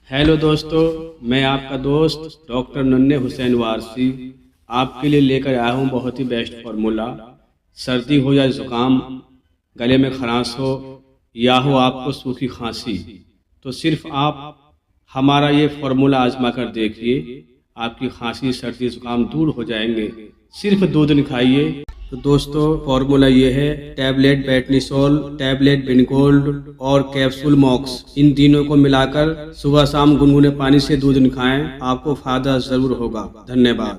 Hello दोस्तों, मैं आपका दोस्त डॉक्टर नन्हे हुसैन वारसी आपके लिए लेकर आया हूँ बहुत ही बेस्ट फार्मूला। सर्दी हो या ज़ुकाम, गले में खरांश हो या हो आपको सूखी खांसी, तो सिर्फ आप हमारा ये फार्मूला आजमा कर देखिए, आपकी खांसी सर्दी ज़ुकाम दूर हो जाएंगे। सिर्फ 2 दिन खाइए। तो दोस्तों, फार्मूला ये है, टैबलेट बेटनीसोल, टैबलेट विनगोल्ड और कैप्सूल मॉक्स। इन तीनों को मिलाकर सुबह शाम गुनगुने पानी से 2 दिन खाएं, आपको फायदा जरूर होगा। धन्यवाद।